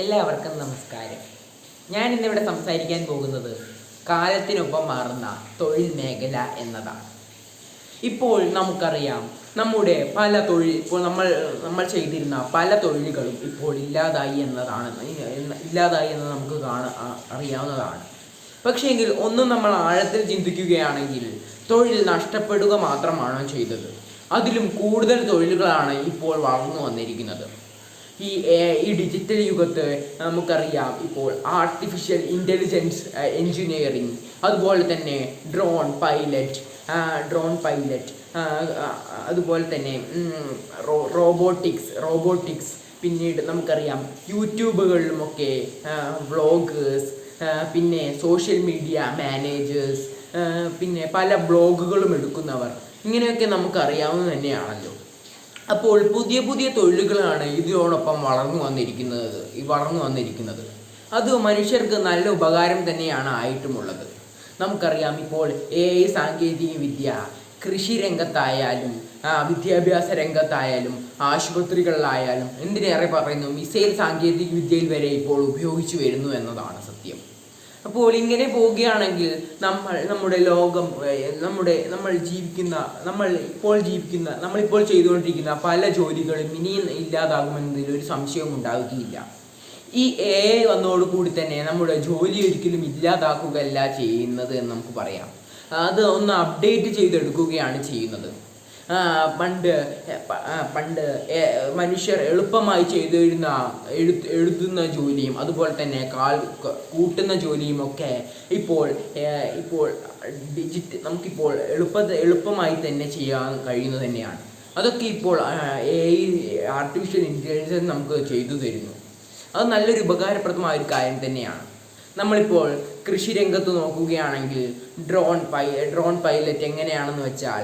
എല്ലാവർക്കും നമസ്കാരം. ഞാൻ ഇന്നിവിടെ സംസാരിക്കാൻ പോകുന്നത് കാലത്തിനൊപ്പം മാറുന്ന തൊഴിൽ മേഖല എന്നതാണ്. ഇപ്പോൾ നമുക്കറിയാം, നമ്മുടെ പല ഇപ്പോൾ നമ്മൾ ചെയ്തിരുന്ന പല തൊഴിലുകളും ഇപ്പോൾ ഇല്ലാതായി എന്ന് നമുക്ക് അറിയാവുന്നതാണ്. പക്ഷേങ്കിൽ ഒന്നും നമ്മൾ ആഴത്തിൽ ചിന്തിക്കുകയാണെങ്കിൽ തൊഴിൽ നഷ്ടപ്പെടുക മാത്രമാണോ ചെയ്തത്? അതിലും കൂടുതൽ തൊഴിലുകളാണ് ഇപ്പോൾ വളർന്നു വന്നിരിക്കുന്നത്. ഈ ഡിജിറ്റൽ യുഗത്ത് നമുക്കറിയാം, ഇപ്പോൾ ആർട്ടിഫിഷ്യൽ ഇൻ്റലിജൻസ് എൻജിനീയറിങ്, അതുപോലെ തന്നെ ഡ്രോൺ പൈലറ്റ്, അതുപോലെ തന്നെ റോബോട്ടിക്സ്, പിന്നീട് നമുക്കറിയാം യൂട്യൂബുകളിലുമൊക്കെ വ്ളോഗേഴ്സ്, പിന്നെ സോഷ്യൽ മീഡിയ മാനേജേഴ്സ്, പിന്നെ പല ബ്ലോഗുകളും എടുക്കുന്നവർ, ഇങ്ങനെയൊക്കെ നമുക്കറിയാവുന്നത് തന്നെയാണല്ലോ. അപ്പോൾ പുതിയ പുതിയ തൊഴിലുകളാണ് ഇതിനോടൊപ്പം വളർന്നു വന്നിരിക്കുന്നത്. അത് മനുഷ്യർക്ക് നല്ല ഉപകാരം തന്നെയാണ് ആയിട്ടുമുള്ളത്. നമുക്കറിയാം, ഇപ്പോൾ AI സാങ്കേതിക വിദ്യ കൃഷി രംഗത്തായാലും വിദ്യാഭ്യാസ രംഗത്തായാലും ആശുപത്രികളിലായാലും, എന്തിനേറെ പറയുന്നു, മിസൈൽ സാങ്കേതിക വിദ്യയിൽ വരെ ഇപ്പോൾ ഉപയോഗിച്ചു വരുന്നു എന്നതാണ് സത്യം. അപ്പോൾ ഇങ്ങനെ പോവുകയാണെങ്കിൽ നമ്മളിപ്പോൾ ചെയ്തുകൊണ്ടിരിക്കുന്ന പല ജോലികളും ഇനിയും ഇല്ലാതാകുമെന്നതിൽ ഒരു സംശയവും ഉണ്ടാവുകയില്ല. ഈ AI വന്നതോടുകൂടി തന്നെ നമ്മുടെ ജോലി ഒരിക്കലും ഇല്ലാതാക്കുകയല്ല ചെയ്യുന്നത് എന്ന് നമുക്ക് പറയാം. അത് ഒന്ന് അപ്ഡേറ്റ് ചെയ്തെടുക്കുകയാണ് ചെയ്യുന്നത്. പണ്ട് മനുഷ്യർ എളുപ്പമായി ചെയ്തിരുന്ന എഴുതുന്ന ജോലിയും അതുപോലെ തന്നെ കൂട്ടുന്ന ജോലിയും ഒക്കെ ഇപ്പോൾ നമുക്കിപ്പോൾ എളുപ്പമായി തന്നെ ചെയ്യാൻ കഴിയുന്നത് തന്നെയാണ്. അതൊക്കെ ഇപ്പോൾ AI ആർട്ടിഫിഷ്യൽ ഇൻ്റലിജൻസ് നമുക്ക് ചെയ്തു തരുന്നു. അത് നല്ലൊരു ഉപകാരപ്രദമായ ഒരു കാര്യം തന്നെയാണ്. നമ്മളിപ്പോൾ കൃഷി രംഗത്ത് നോക്കുകയാണെങ്കിൽ ഡ്രോൺ പൈലറ്റ് എങ്ങനെയാണെന്ന് വെച്ചാൽ,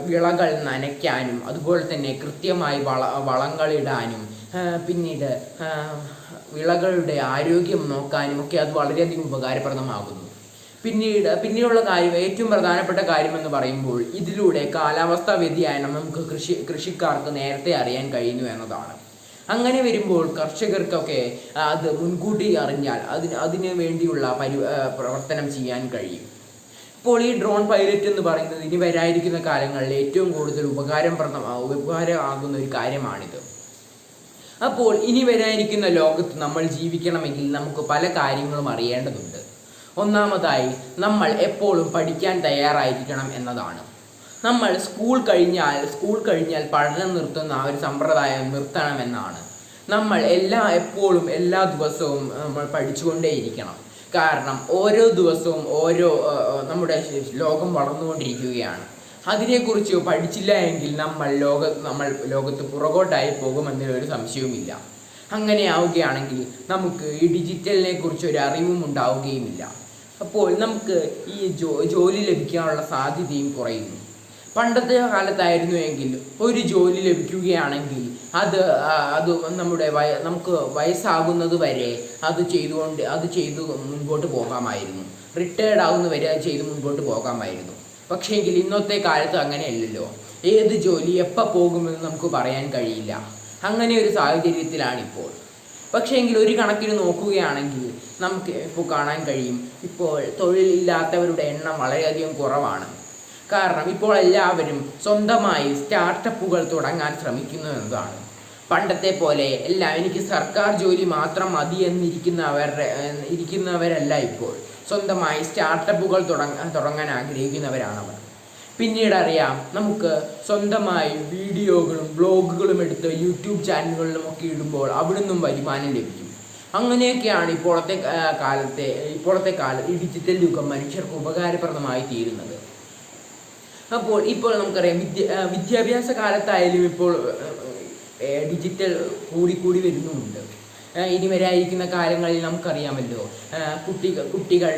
വിളകൾ നനയ്ക്കാനും അതുപോലെ തന്നെ കൃത്യമായി വളങ്ങളിടാനും പിന്നീട് വിളകളുടെ ആരോഗ്യം നോക്കാനും ഒക്കെ അത് വളരെയധികം ഉപകാരപ്രദമാകുന്നു. പിന്നീടുള്ള കാര്യം, ഏറ്റവും പ്രധാനപ്പെട്ട കാര്യമെന്ന് പറയുമ്പോൾ, ഇതിലൂടെ കാലാവസ്ഥാ വ്യതിയാനം നമുക്ക് കൃഷിക്കാർക്ക് നേരത്തെ അറിയാൻ കഴിയുന്നു എന്നതാണ്. അങ്ങനെ വരുമ്പോൾ കർഷകർക്കൊക്കെ അത് മുൻകൂട്ടി അറിഞ്ഞാൽ അതിന് വേണ്ടിയുള്ള പ്രവർത്തനം ചെയ്യാൻ കഴിയും. ഇപ്പോൾ ഈ ഡ്രോൺ പൈലറ്റ് എന്ന് പറയുന്നത് ഇനി വരാനിരിക്കുന്ന കാലങ്ങളിൽ ഏറ്റവും കൂടുതൽ ഉപകാരമാകുന്ന ഒരു കാര്യമാണിത്. അപ്പോൾ ഇനി വരാനിരിക്കുന്ന ലോകത്ത് നമ്മൾ ജീവിക്കണമെങ്കിൽ നമുക്ക് പല കാര്യങ്ങളും അറിയേണ്ടതുണ്ട്. ഒന്നാമതായി, നമ്മൾ എപ്പോഴും പഠിക്കാൻ തയ്യാറായിരിക്കണം എന്നതാണ്. നമ്മൾ സ്കൂൾ കഴിഞ്ഞാൽ പഠനം നിർത്തുന്ന ആ ഒരു സമ്പ്രദായം നിർത്തണമെന്നാണ്. നമ്മൾ എപ്പോഴും എല്ലാ ദിവസവും നമ്മൾ പഠിച്ചുകൊണ്ടേയിരിക്കണം. കാരണം ഓരോ ദിവസവും നമ്മുടെ ലോകം വളർന്നുകൊണ്ടിരിക്കുകയാണ്. അതിനെക്കുറിച്ച് പഠിച്ചില്ല എങ്കിൽ നമ്മൾ ലോകത്ത് പുറകോട്ടായി പോകുമെന്നൊരു സംശയവുമില്ല. അങ്ങനെ ആവുകയാണെങ്കിൽ നമുക്ക് ഈ ഡിജിറ്റലിനെ കുറിച്ച് ഒരു അറിവും ഉണ്ടാവുകയുമില്ല. അപ്പോൾ നമുക്ക് ഈ ജോലി ലഭിക്കാനുള്ള സാധ്യതയും കുറയുന്നു. പണ്ടത്തെ കാലത്തായിരുന്നു എങ്കിൽ ഒരു ജോലി ലഭിക്കുകയാണെങ്കിൽ അത് നമുക്ക് വയസ്സാകുന്നത് വരെ അത് ചെയ്തു മുൻപോട്ട് പോകാമായിരുന്നു. റിട്ടയർഡ് ആകുന്ന വരെ അത് ചെയ്ത് മുൻപോട്ട് പോകാമായിരുന്നു. പക്ഷേങ്കിൽ ഇന്നത്തെ കാലത്ത് അങ്ങനെയല്ലല്ലോ. ഏത് ജോലി എപ്പോൾ പോകുമെന്ന് നമുക്ക് പറയാൻ കഴിയില്ല. അങ്ങനെ ഒരു സാഹചര്യത്തിലാണിപ്പോൾ. പക്ഷേങ്കിൽ ഒരു കണക്കിന് നോക്കുകയാണെങ്കിൽ നമുക്ക് ഇപ്പോൾ കാണാൻ കഴിയും, ഇപ്പോൾ തൊഴിലില്ലാത്തവരുടെ എണ്ണം വളരെയധികം കുറവാണ്. കാരണം ഇപ്പോൾ എല്ലാവരും സ്വന്തമായി സ്റ്റാർട്ടപ്പുകൾ തുടങ്ങാൻ ശ്രമിക്കുന്നു എന്നതാണ്. പണ്ടത്തെ പോലെ എനിക്ക് സർക്കാർ ജോലി മാത്രം മതി ഇരിക്കുന്നവരല്ല ഇപ്പോൾ. സ്വന്തമായി സ്റ്റാർട്ടപ്പുകൾ തുടങ്ങാൻ ആഗ്രഹിക്കുന്നവരാണവർ. പിന്നീട് അറിയാം, നമുക്ക് സ്വന്തമായി വീഡിയോകളും ബ്ലോഗുകളും എടുത്ത് യൂട്യൂബ് ചാനലുകളിലും ഒക്കെ ഇടുമ്പോൾ അവിടുന്നും വരുമാനം ലഭിക്കും. അങ്ങനെയൊക്കെയാണ് ഇപ്പോഴത്തെ കാലം ഈ ഡിജിറ്റൽ യുഗം മനുഷ്യർക്ക് ഉപകാരപ്രദമായി തീരുന്നത്. ഇപ്പോൾ നമുക്കറിയാം, വിദ്യാഭ്യാസ കാലത്തായാലും ഇപ്പോൾ ഡിജിറ്റൽ കൂടി വരുന്നുമുണ്ട്. ഇനി വരായിരിക്കുന്ന കാലങ്ങളിൽ നമുക്കറിയാമല്ലോ, കുട്ടികൾ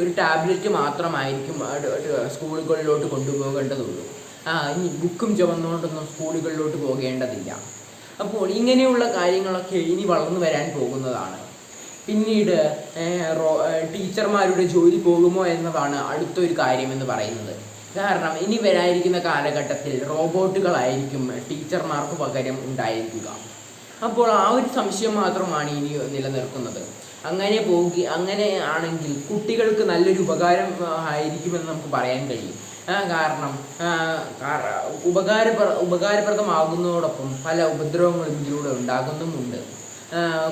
ഒരു ടാബ്ലറ്റ് മാത്രമായിരിക്കും സ്കൂളുകളിലോട്ട് കൊണ്ടുപോകേണ്ടതുള്ളൂ. ഇനി ബുക്കും ചുമന്നുകൊണ്ടൊന്നും സ്കൂളുകളിലോട്ട് പോകേണ്ടതില്ല. അപ്പോൾ ഇങ്ങനെയുള്ള കാര്യങ്ങളൊക്കെ ഇനി വളർന്നു വരാൻ പോകുന്നതാണ്. പിന്നീട് ടീച്ചർമാരുടെ ജോലി പോകുമോ എന്നതാണ് അടുത്തൊരു കാര്യമെന്ന് പറയുന്നത്. കാരണം ഇനി വരാനിരിക്കുന്ന കാലഘട്ടത്തിൽ റോബോട്ടുകളായിരിക്കും ടീച്ചർമാർക്ക് പകരം ഉണ്ടായിരിക്കുക. അപ്പോൾ ആ ഒരു സംശയം മാത്രമാണ് ഇനി നിലനിൽക്കുന്നത്. അങ്ങനെ ആണെങ്കിൽ കുട്ടികൾക്ക് നല്ലൊരു ഉപകാരം ആയിരിക്കുമെന്ന് നമുക്ക് പറയാൻ കഴിയും. കാരണം ഉപകാരപ്രദമാകുന്നതോടൊപ്പം പല ഉപദ്രവങ്ങളും ഇതിലൂടെ ഉണ്ടാകുന്നുമുണ്ട്.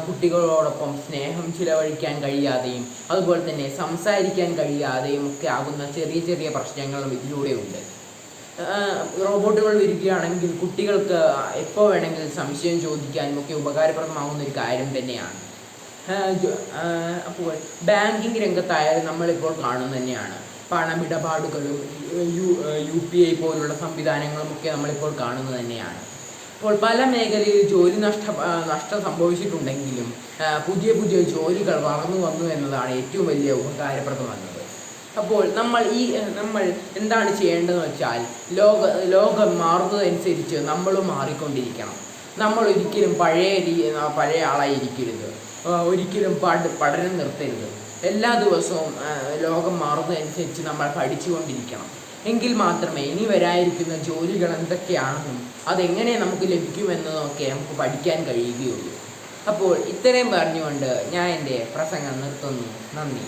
കുട്ടികളോടൊപ്പം സ്നേഹം ചിലവഴിക്കാൻ കഴിയാതെയും അതുപോലെ തന്നെ സംസാരിക്കാൻ കഴിയാതെയും ഒക്കെ ആകുന്ന ചെറിയ ചെറിയ പ്രശ്നങ്ങളും ഇതിലൂടെ ഉണ്ട്. റോബോട്ടുകൾ വരികയാണെങ്കിൽ കുട്ടികൾക്ക് എപ്പോൾ വേണമെങ്കിലും സംശയം ചോദിക്കാനും ഒക്കെ ഉപകാരപ്രദമാകുന്ന ഒരു കാര്യം തന്നെയാണ്. അപ്പോൾ ബാങ്കിങ് രംഗത്തായാലും നമ്മളിപ്പോൾ കാണുന്നത് തന്നെയാണ്. പണമിടപാടുകളും UPI പോലുള്ള സംവിധാനങ്ങളും ഒക്കെ നമ്മളിപ്പോൾ കാണുന്നത് തന്നെയാണ്. അപ്പോൾ പല മേഖലയിൽ ജോലി നഷ്ടം സംഭവിച്ചിട്ടുണ്ടെങ്കിലും പുതിയ പുതിയ ജോലികൾ വളർന്നു വന്നു എന്നതാണ് ഏറ്റവും വലിയ ഉപകാരപ്രദമാകുന്നത്. അപ്പോൾ നമ്മൾ എന്താണ് ചെയ്യേണ്ടതെന്ന് വെച്ചാൽ ലോകം മാറുന്നതനുസരിച്ച് നമ്മളും മാറിക്കൊണ്ടിരിക്കണം. നമ്മൾ ഒരിക്കലും പഴയ ആളായിരിക്കരുത്. ഒരിക്കലും പഠനം നിർത്തരുത്. എല്ലാ ദിവസവും ലോകം മാറുന്നതനുസരിച്ച് നമ്മൾ പഠിച്ചുകൊണ്ടിരിക്കണം. എങ്കിൽ മാത്രമേ ഇനി വരാനിരിക്കുന്ന ജോലികൾ എന്തൊക്കെയാണെന്നും അതെങ്ങനെ നമുക്ക് ലഭിക്കുമെന്നതൊക്കെ നമുക്ക് പഠിക്കാൻ കഴിയുകയുള്ളൂ. അപ്പോൾ ഇത്രയും പറഞ്ഞുകൊണ്ട് ഞാൻ എൻ്റെ പ്രസംഗം നിർത്തുന്നു. നന്ദി.